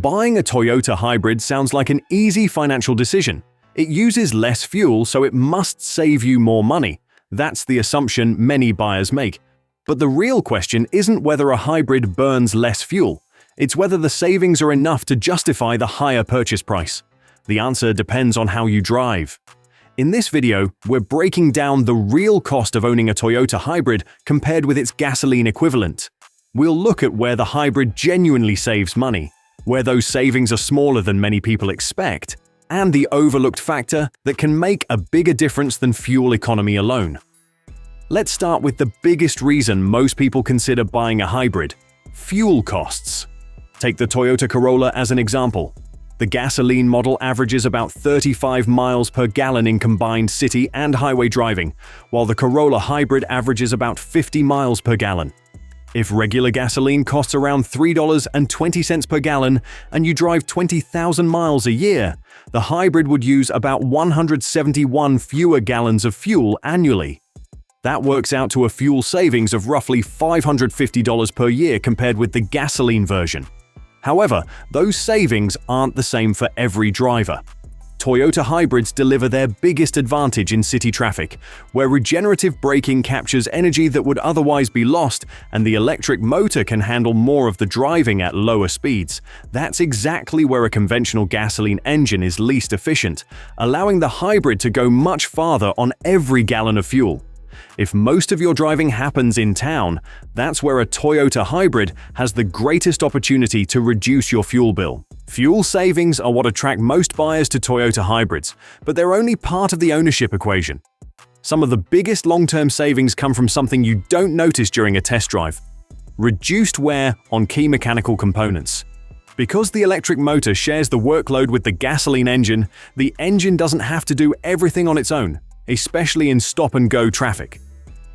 Buying a Toyota hybrid sounds like an easy financial decision. It uses less fuel, so it must save you more money. That's the assumption many buyers make. But the real question isn't whether a hybrid burns less fuel. It's whether the savings are enough to justify the higher purchase price. The answer depends on how you drive. In this video, we're breaking down the real cost of owning a Toyota hybrid compared with its gasoline equivalent. We'll look at where the hybrid genuinely saves money, where those savings are smaller than many people expect, and the overlooked factor that can make a bigger difference than fuel economy alone. Let's start with the biggest reason most people consider buying a hybrid: fuel costs. Take the Toyota Corolla as an example. The gasoline model averages about 35 miles per gallon in combined city and highway driving, while the Corolla hybrid averages about 50 miles per gallon. If regular gasoline costs around $3.20 per gallon and you drive 20,000 miles a year, the hybrid would use about 171 fewer gallons of fuel annually. That works out to a fuel savings of roughly $550 per year compared with the gasoline version. However, those savings aren't the same for every driver. Toyota hybrids deliver their biggest advantage in city traffic, where regenerative braking captures energy that would otherwise be lost, and the electric motor can handle more of the driving at lower speeds. That's exactly where a conventional gasoline engine is least efficient, allowing the hybrid to go much farther on every gallon of fuel. If most of your driving happens in town, that's where a Toyota hybrid has the greatest opportunity to reduce your fuel bill. Fuel savings are what attract most buyers to Toyota hybrids, but they're only part of the ownership equation. Some of the biggest long-term savings come from something you don't notice during a test drive: reduced wear on key mechanical components. Because the electric motor shares the workload with the gasoline engine, the engine doesn't have to do everything on its own, especially in stop-and-go traffic.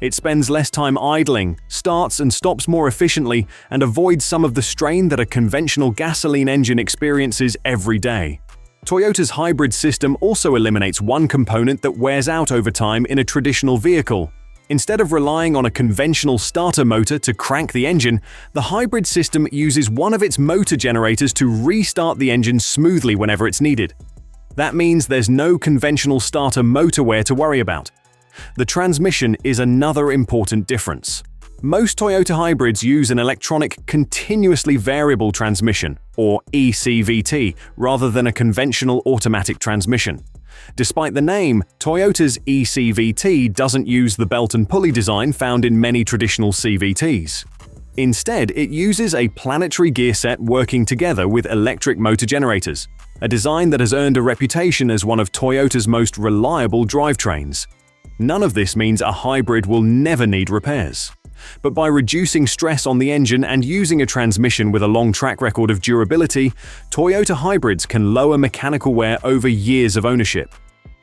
It spends less time idling, starts and stops more efficiently, and avoids some of the strain that a conventional gasoline engine experiences every day. Toyota's hybrid system also eliminates one component that wears out over time in a traditional vehicle. Instead of relying on a conventional starter motor to crank the engine, the hybrid system uses one of its motor generators to restart the engine smoothly whenever it's needed. That means there's no conventional starter motor wear to worry about. The transmission is another important difference. Most Toyota hybrids use an electronic continuously variable transmission, or ECVT, rather than a conventional automatic transmission. Despite the name, Toyota's ECVT doesn't use the belt and pulley design found in many traditional CVTs. Instead, it uses a planetary gear set working together with electric motor generators, a design that has earned a reputation as one of Toyota's most reliable drivetrains. None of this means a hybrid will never need repairs. But by reducing stress on the engine and using a transmission with a long track record of durability, Toyota hybrids can lower mechanical wear over years of ownership.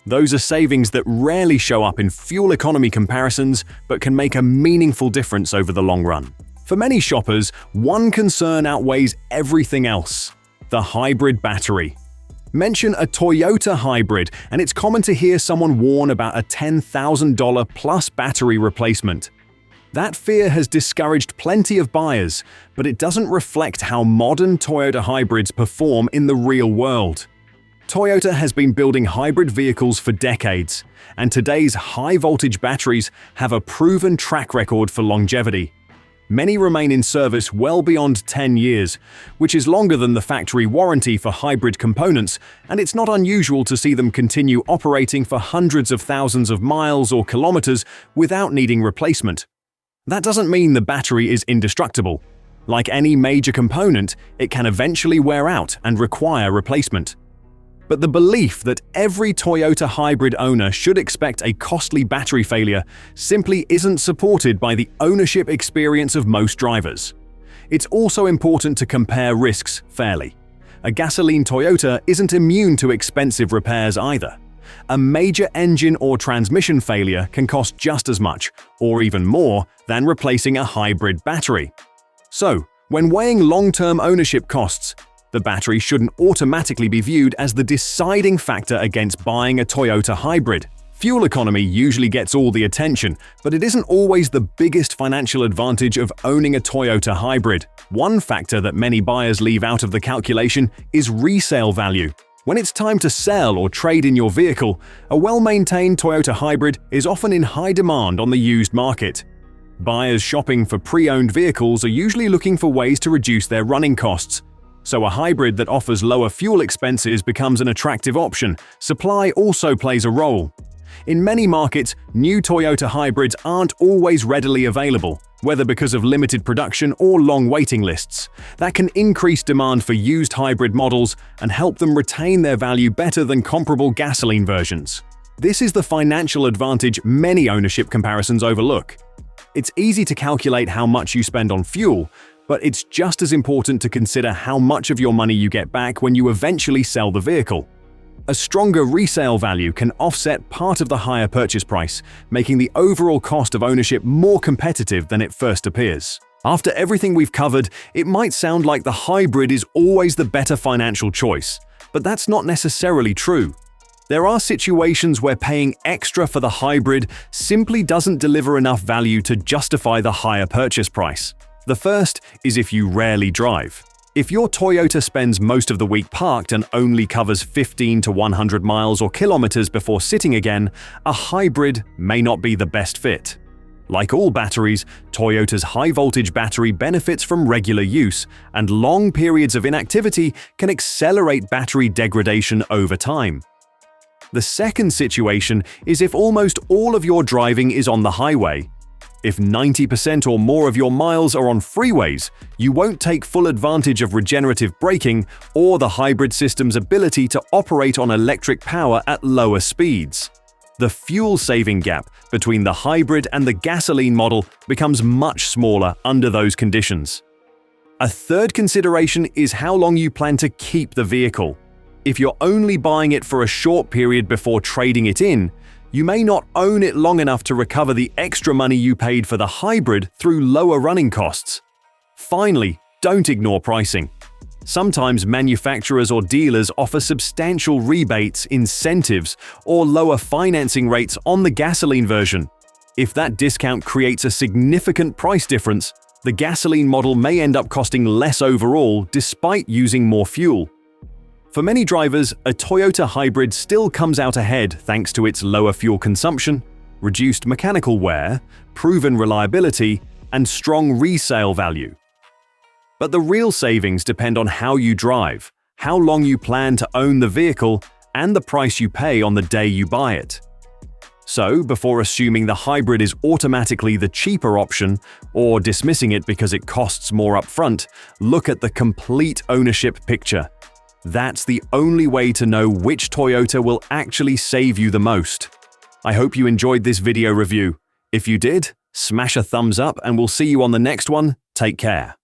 Those are savings that rarely show up in fuel economy comparisons, but can make a meaningful difference over the long run. For many shoppers, one concern outweighs everything else: the hybrid battery. Mention a Toyota hybrid, and it's common to hear someone warn about a $10,000 plus battery replacement. That fear has discouraged plenty of buyers, but it doesn't reflect how modern Toyota hybrids perform in the real world. Toyota has been building hybrid vehicles for decades, and today's high-voltage batteries have a proven track record for longevity. Many remain in service well beyond 10 years, which is longer than the factory warranty for hybrid components, and it's not unusual to see them continue operating for hundreds of thousands of miles or kilometers without needing replacement. That doesn't mean the battery is indestructible. Like any major component, it can eventually wear out and require replacement. But the belief that every Toyota hybrid owner should expect a costly battery failure simply isn't supported by the ownership experience of most drivers. It's also important to compare risks fairly. A gasoline Toyota isn't immune to expensive repairs either. A major engine or transmission failure can cost just as much, or even more, than replacing a hybrid battery. So, when weighing long-term ownership costs, the battery shouldn't automatically be viewed as the deciding factor against buying a Toyota hybrid. Fuel economy usually gets all the attention, but it isn't always the biggest financial advantage of owning a Toyota hybrid. One factor that many buyers leave out of the calculation is resale value. When it's time to sell or trade in your vehicle, a well-maintained Toyota hybrid is often in high demand on the used market. Buyers shopping for pre-owned vehicles are usually looking for ways to reduce their running costs. So a hybrid that offers lower fuel expenses becomes an attractive option. Supply also plays a role. In many markets, new Toyota hybrids aren't always readily available, whether because of limited production or long waiting lists. That can increase demand for used hybrid models and help them retain their value better than comparable gasoline versions. This is the financial advantage many ownership comparisons overlook. It's easy to calculate how much you spend on fuel, but it's just as important to consider how much of your money you get back when you eventually sell the vehicle. A stronger resale value can offset part of the higher purchase price, making the overall cost of ownership more competitive than it first appears. After everything we've covered, it might sound like the hybrid is always the better financial choice, but that's not necessarily true. There are situations where paying extra for the hybrid simply doesn't deliver enough value to justify the higher purchase price. The first is if you rarely drive. If your Toyota spends most of the week parked and only covers 15 to 100 miles or kilometers before sitting again, a hybrid may not be the best fit. Like all batteries, Toyota's high-voltage battery benefits from regular use, and long periods of inactivity can accelerate battery degradation over time. The second situation is if almost all of your driving is on the highway. If 90% or more of your miles are on freeways, you won't take full advantage of regenerative braking or the hybrid system's ability to operate on electric power at lower speeds. The fuel-saving gap between the hybrid and the gasoline model becomes much smaller under those conditions. A third consideration is how long you plan to keep the vehicle. If you're only buying it for a short period before trading it in, you may not own it long enough to recover the extra money you paid for the hybrid through lower running costs. Finally, don't ignore pricing. Sometimes manufacturers or dealers offer substantial rebates, incentives, or lower financing rates on the gasoline version. If that discount creates a significant price difference, the gasoline model may end up costing less overall despite using more fuel. For many drivers, a Toyota hybrid still comes out ahead thanks to its lower fuel consumption, reduced mechanical wear, proven reliability, and strong resale value. But the real savings depend on how you drive, how long you plan to own the vehicle, and the price you pay on the day you buy it. So, before assuming the hybrid is automatically the cheaper option or dismissing it because it costs more upfront, look at the complete ownership picture. That's the only way to know which Toyota will actually save you the most. I hope you enjoyed this video review. If you did, smash a thumbs up and we'll see you on the next one. Take care.